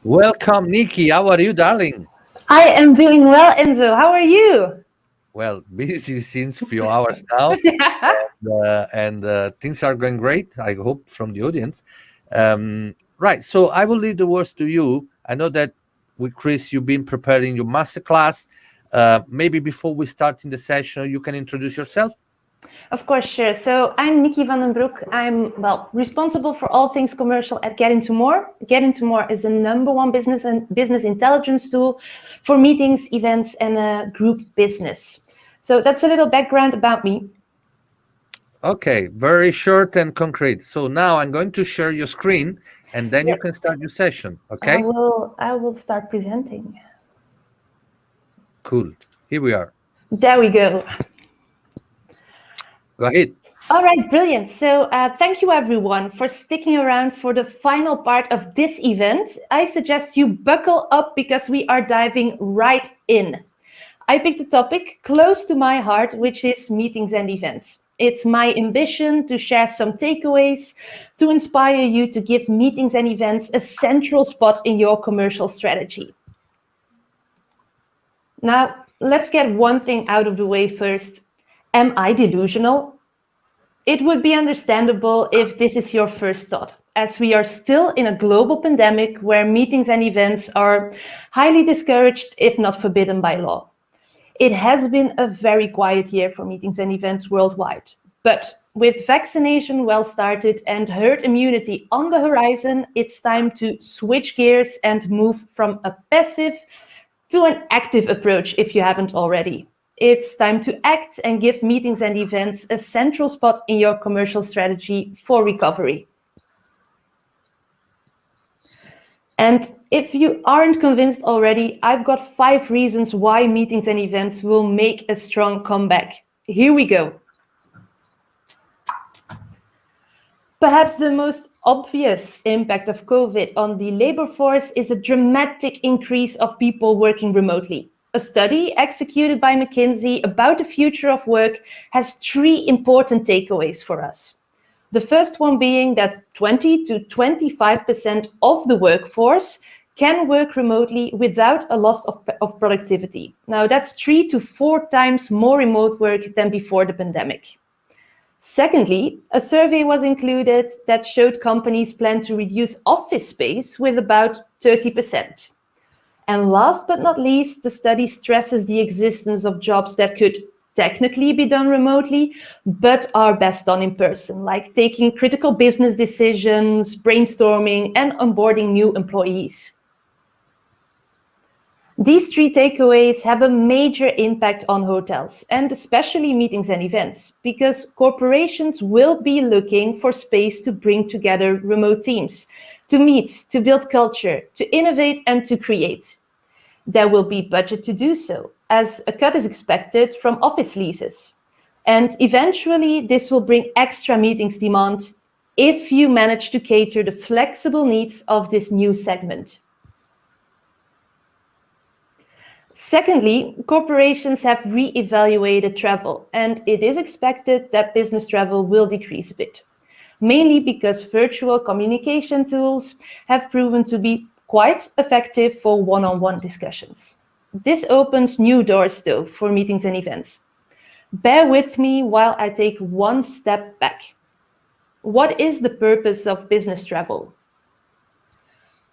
Welcome, Nikki. How are you, darling? I am doing well, Enzo. How are you? Well, busy since few hours now, and things are going great. I hope from the audience. Right. So I will leave the words to you. I know that with Chris, you've been preparing your masterclass. Maybe before we start in the session, you can introduce yourself. Of course, sure. So I'm Nikki van den Broek. I'm, responsible for all things commercial at Get Into More. Get Into More is the #1 business intelligence tool for meetings, events, and group business. So that's a little background about me. Okay, very short and concrete. So now I'm going to share your screen, and then you Yes, can start your session. I Okay, will. I will start presenting. cool. Here we are. There we go. Go ahead. All right, brilliant. So thank you everyone for sticking around for the final part of this event. I suggest you buckle up because we are diving right in. I picked a topic close to my heart, which is meetings and events. It's my ambition to share some takeaways, to inspire you to give meetings and events a central spot in your commercial strategy. Now, let's get one thing out of the way first. Am I delusional? It would be understandable if this is your first thought, as we are still in a global pandemic where meetings and events are highly discouraged, if not forbidden by law. It has been a very quiet year for meetings and events worldwide. But with vaccination well started and herd immunity on the horizon, it's time to switch gears and move from a passive to an active approach if you haven't already. It's time to act and give meetings and events a central spot in your commercial strategy for recovery. And if you aren't convinced already, I've got 5 reasons why meetings and events will make a strong comeback. Here we go. Perhaps the most obvious impact of COVID on the labor force is a dramatic increase of people working remotely. A study executed by McKinsey about the future of work has 3 important takeaways for us. The first one being that 20 to 25% of the workforce can work remotely without a loss of productivity. Now, that's 3 to 4 times more remote work than before the pandemic. Secondly, a survey was included that showed companies plan to reduce office space with about 30%. And last but not least, the study stresses the existence of jobs that could technically be done remotely, but are best done in person, like taking critical business decisions, brainstorming, and onboarding new employees. These 3 takeaways have a major impact on hotels, and especially meetings and events, because corporations will be looking for space to bring together remote teams, to meet, to build culture, to innovate, and to create. There will be budget to do so, as a cut is expected from office leases. And eventually, this will bring extra meetings demand if you manage to cater the flexible needs of this new segment. Secondly, corporations have re-evaluated travel, and it is expected that business travel will decrease a bit, mainly because virtual communication tools have proven to be quite effective for one-on-one discussions. This opens new doors, though, for meetings and events. Bear with me while I take one step back. What is the purpose of business travel?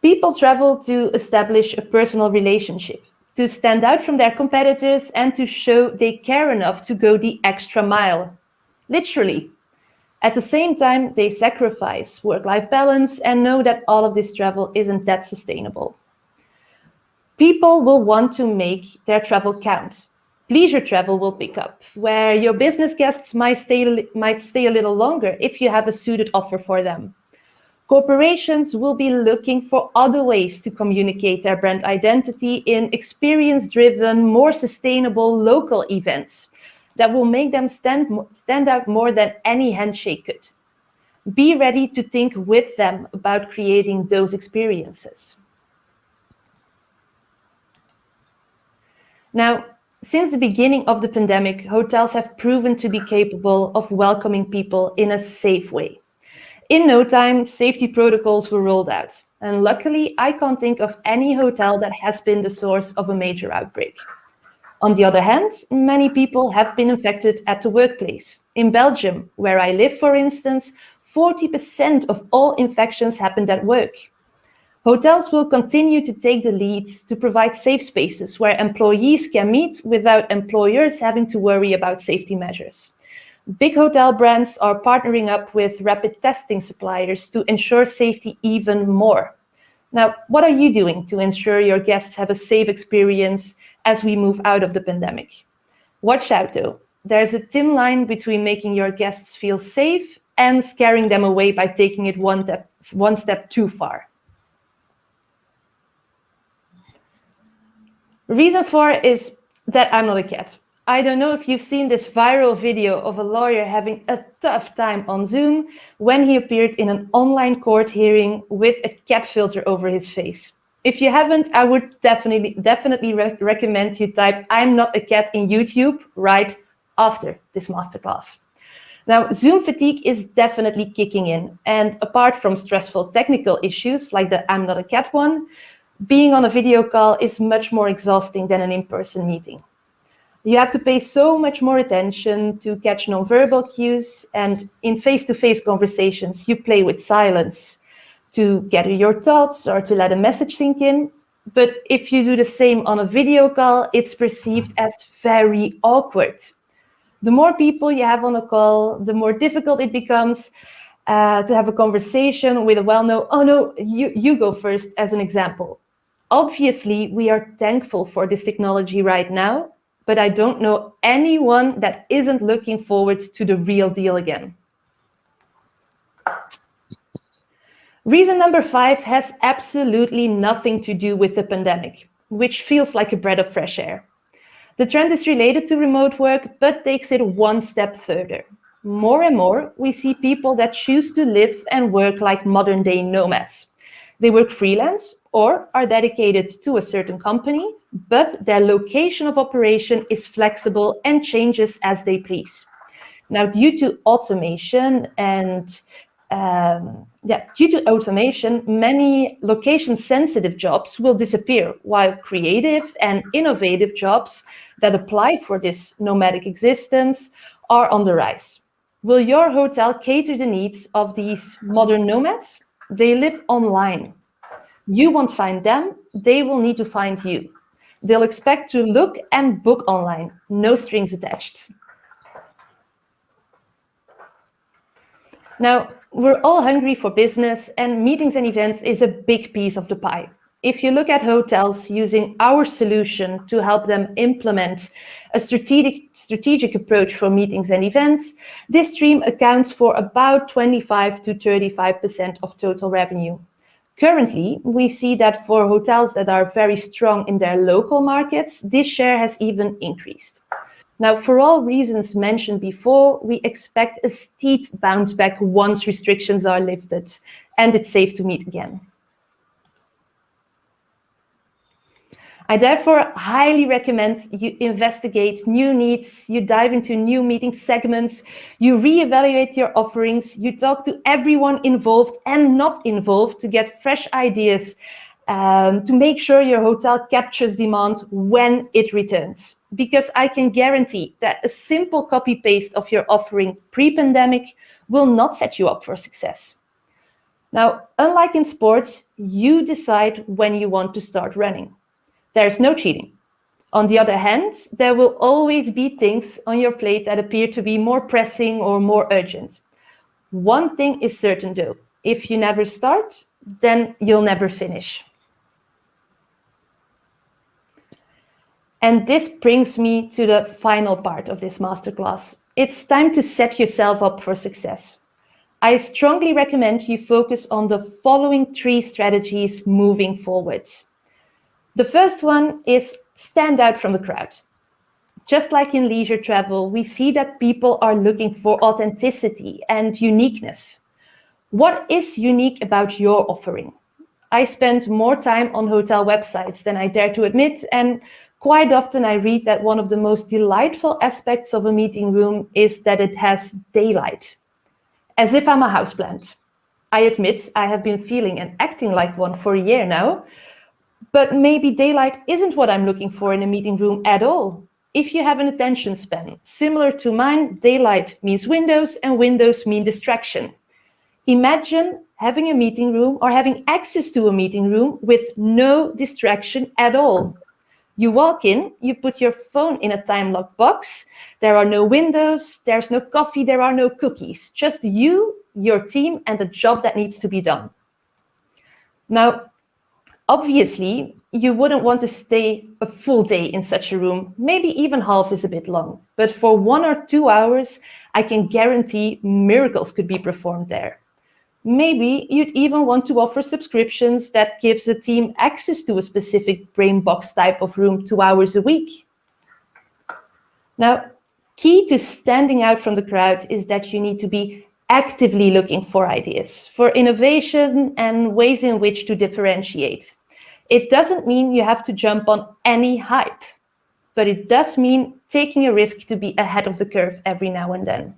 People travel to establish a personal relationship, to stand out from their competitors, and to show they care enough to go the extra mile. Literally. At the same time, they sacrifice work-life balance and know that all of this travel isn't that sustainable. People will want to make their travel count. Leisure travel will pick up, where your business guests might stay a little longer if you have a suited offer for them. Corporations will be looking for other ways to communicate their brand identity in experience-driven, more sustainable local events that will make them stand out more than any handshake could. Be ready to think with them about creating those experiences. Now, since the beginning of the pandemic, hotels have proven to be capable of welcoming people in a safe way. In no time, safety protocols were rolled out. And luckily, I can't think of any hotel that has been the source of a major outbreak. On the other hand, many people have been infected at the workplace. In Belgium, where I live, for instance, 40% of all infections happened at work. Hotels will continue to take the lead to provide safe spaces where employees can meet without employers having to worry about safety measures. Big hotel brands are partnering up with rapid testing suppliers to ensure safety even more. Now, what are you doing to ensure your guests have a safe experience as we move out of the pandemic? Watch out though, there's a thin line between making your guests feel safe and scaring them away by taking it one step too far. Reason 4 is that I'm not a cat. I don't know if you've seen this viral video of a lawyer having a tough time on Zoom when he appeared in an online court hearing with a cat filter over his face. If you haven't, I would definitely recommend you type "I'm not a cat" in YouTube right after this masterclass. Now, Zoom fatigue is definitely kicking in, and apart from stressful technical issues like the "I'm not a cat" one, being on a video call is much more exhausting than an in-person meeting. You have to pay so much more attention to catch nonverbal cues, and in face-to-face conversations, you play with silence to gather your thoughts or to let a message sink in. But if you do the same on a video call, it's perceived as very awkward. The more people you have on a call, the more difficult it becomes to have a conversation with a well-known, "Oh no, you go first," as an example. Obviously, we are thankful for this technology right now, but I don't know anyone that isn't looking forward to the real deal again. Reason number 5 has absolutely nothing to do with the pandemic, which feels like a breath of fresh air. The trend is related to remote work, but takes it one step further. More and more, we see people that choose to live and work like modern-day nomads. They work freelance or are dedicated to a certain company, but their location of operation is flexible and changes as they please. Now, due to automation, many location-sensitive jobs will disappear, while creative and innovative jobs that apply for this nomadic existence are on the rise. Will your hotel cater the needs of these modern nomads? They live online. You won't find them, they will need to find you. They'll expect to look and book online, no strings attached. Now, we're all hungry for business, and meetings and events is a big piece of the pie. If you look at hotels using our solution to help them implement a strategic approach for meetings and events, this stream accounts for about 25 to 35% of total revenue. Currently, we see that for hotels that are very strong in their local markets, this share has even increased. Now, for all reasons mentioned before, we expect a steep bounce back once restrictions are lifted and it's safe to meet again. I therefore highly recommend you investigate new needs, you dive into new meeting segments, you reevaluate your offerings, you talk to everyone involved and not involved to get fresh ideas to make sure your hotel captures demand when it returns. Because I can guarantee that a simple copy-paste of your offering pre-pandemic will not set you up for success. Now, unlike in sports, you decide when you want to start running. There's no cheating. On the other hand, there will always be things on your plate that appear to be more pressing or more urgent. One thing is certain though, if you never start, then you'll never finish. And this brings me to the final part of this masterclass. It's time to set yourself up for success. I strongly recommend you focus on the following 3 strategies moving forward. The first one is stand out from the crowd. Just like in leisure travel, we see that people are looking for authenticity and uniqueness. What is unique about your offering? I spend more time on hotel websites than I dare to admit, and quite often I read that one of the most delightful aspects of a meeting room is that it has daylight. As if I'm a houseplant. I admit I have been feeling and acting like one for a year now, but maybe daylight isn't what I'm looking for in a meeting room at all. If you have an attention span similar to mine, daylight means windows and windows mean distraction. Imagine having a meeting room or having access to a meeting room with no distraction at all. You walk in, you put your phone in a time lock box. There are no windows, there's no coffee, there are no cookies. Just you, your team, and the job that needs to be done. Now, obviously, you wouldn't want to stay a full day in such a room. Maybe even half is a bit long. But for 1 or 2 hours, I can guarantee miracles could be performed there. Maybe you'd even want to offer subscriptions that gives a team access to a specific brain box type of room 2 hours a week. Now, key to standing out from the crowd is that you need to be actively looking for ideas, for innovation and ways in which to differentiate. It doesn't mean you have to jump on any hype, but it does mean taking a risk to be ahead of the curve every now and then.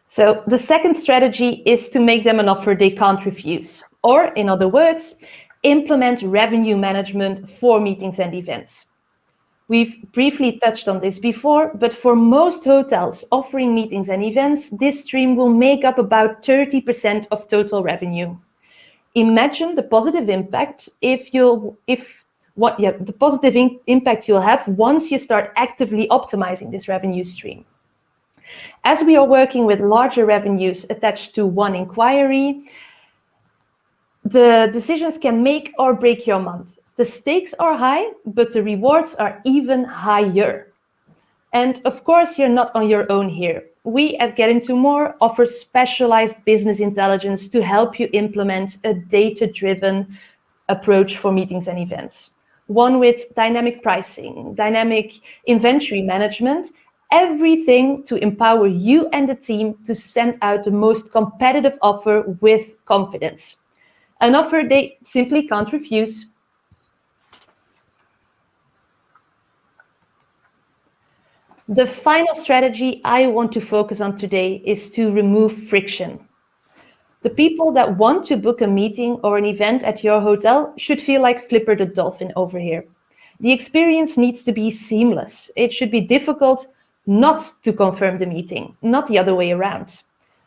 So the second strategy is to make them an offer they can't refuse. Or, in other words, implement revenue management for meetings and events. We've briefly touched on this before, but for most hotels offering meetings and events, this stream will make up about 30% of total revenue. Imagine the positive impact impact you'll have once you start actively optimizing this revenue stream. As we are working with larger revenues attached to one inquiry, the decisions can make or break your month. The stakes are high, but the rewards are even higher. And of course, you're not on your own here. We at Get Into More offer specialized business intelligence to help you implement a data-driven approach for meetings and events. One with dynamic pricing, dynamic inventory management, everything to empower you and the team to send out the most competitive offer with confidence. An offer they simply can't refuse. The final strategy I want to focus on today is to remove friction. The people that want to book a meeting or an event at your hotel should feel like Flipper the Dolphin over here. The experience needs to be seamless. It should be difficult not to confirm the meeting, not the other way around.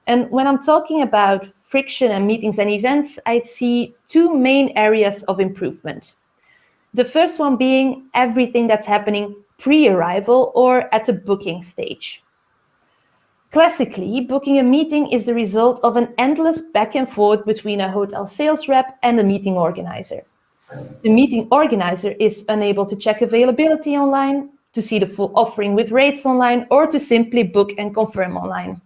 And when I'm talking about friction and meetings and events, I see two main areas of improvement. The first one being everything that's happening pre-arrival or at the booking stage. Classically, booking a meeting is the result of an endless back and forth between a hotel sales rep and a meeting organizer. The meeting organizer is unable to check availability online, to see the full offering with rates online, or to simply book and confirm online.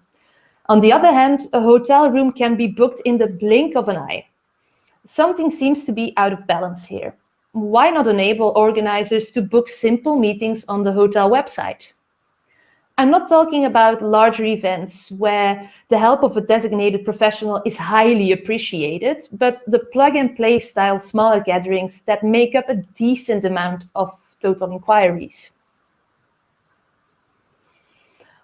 On the other hand, a hotel room can be booked in the blink of an eye. Something seems to be out of balance here. Why not enable organizers to book simple meetings on the hotel website? I'm not talking about larger events where the help of a designated professional is highly appreciated, but the plug-and-play style smaller gatherings that make up a decent amount of total inquiries.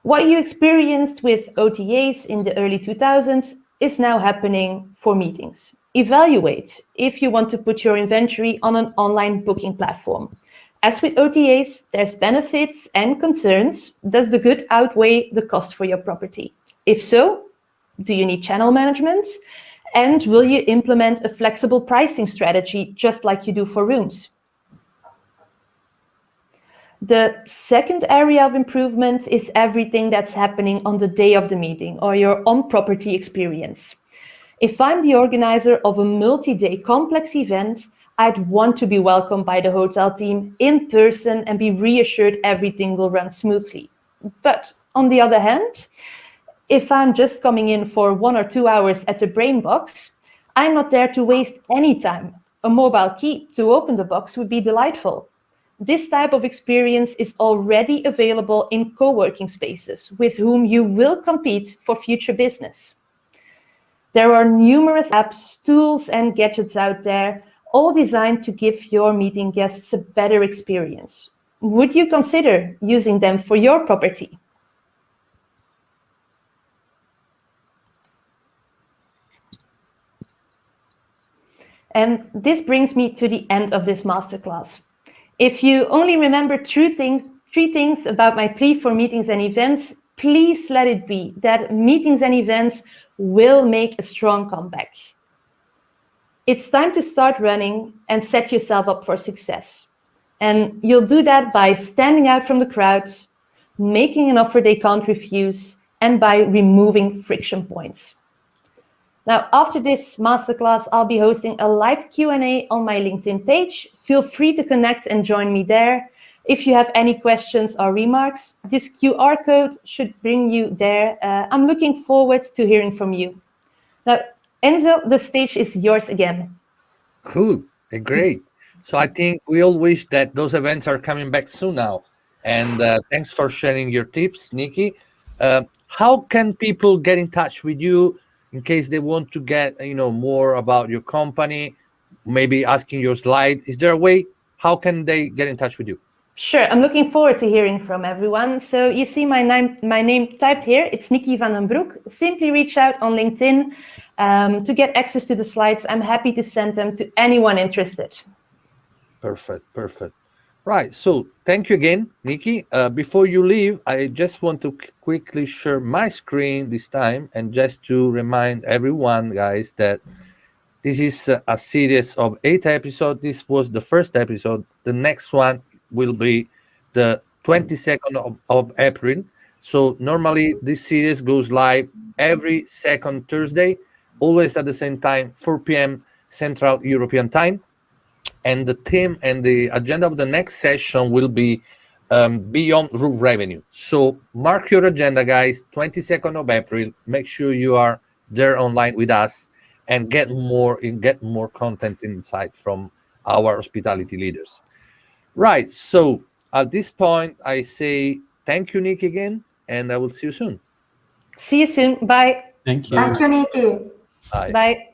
What you experienced with OTAs in the early 2000s is now happening for meetings. Evaluate if you want to put your inventory on an online booking platform. As with OTAs, there's benefits and concerns. Does the good outweigh the cost for your property? If so, do you need channel management? And will you implement a flexible pricing strategy just like you do for rooms? The second area of improvement is everything that's happening on the day of the meeting or your on-property experience. If I'm the organizer of a multi-day complex event, I'd want to be welcomed by the hotel team in person and be reassured everything will run smoothly. But on the other hand, if I'm just coming in for 1 or 2 hours at the brain box, I'm not there to waste any time. A mobile key to open the box would be delightful. This type of experience is already available in co-working spaces with whom you will compete for future business. There are numerous apps, tools, and gadgets out there, all designed to give your meeting guests a better experience. would you consider using them for your property? And this brings me to the end of this masterclass. If you only remember three things about my plea for meetings and events, please let it be that meetings and events will make a strong comeback. It's time to start running and set yourself up for success. And you'll do that by standing out from the crowd, making an offer they can't refuse, and by removing friction points. Now, after this masterclass, I'll be hosting a live Q&A on my LinkedIn page. Feel free to connect and join me there. If you have any questions or remarks, this QR code should bring you there. I'm looking forward to hearing from you. Now, Enzo, the stage is yours again. Cool. Great. So I think we all wish that those events are coming back soon now. And thanks for sharing your tips, Nikki. How can people get in touch with you in case they want to get more about your company, maybe asking your slide? Is there a way? How can they get in touch with you? Sure, I'm looking forward to hearing from everyone. So you see my name typed here. It's Nikki van den Broek. Simply reach out on LinkedIn to get access to the slides. I'm happy to send them to anyone interested. Perfect. Right. So thank you again, Nikki. Before you leave, I just want to quickly share my screen this time and just to remind everyone, guys, that this is a series of 8 episodes. This was the first episode. The next one will be the 22nd of April. So normally this series goes live every second Thursday, always at the same time, 4 p.m. Central European Time. And the theme and the agenda of the next session will be beyond roof revenue. So mark your agenda, guys, 22nd of April. Make sure you are there online with us and get more content insight from our hospitality leaders. Right. So at this point, I say thank you, Nick, again, and I will see you soon. See you soon. Bye. Thank you. Thank you, Nikki. Bye. Bye.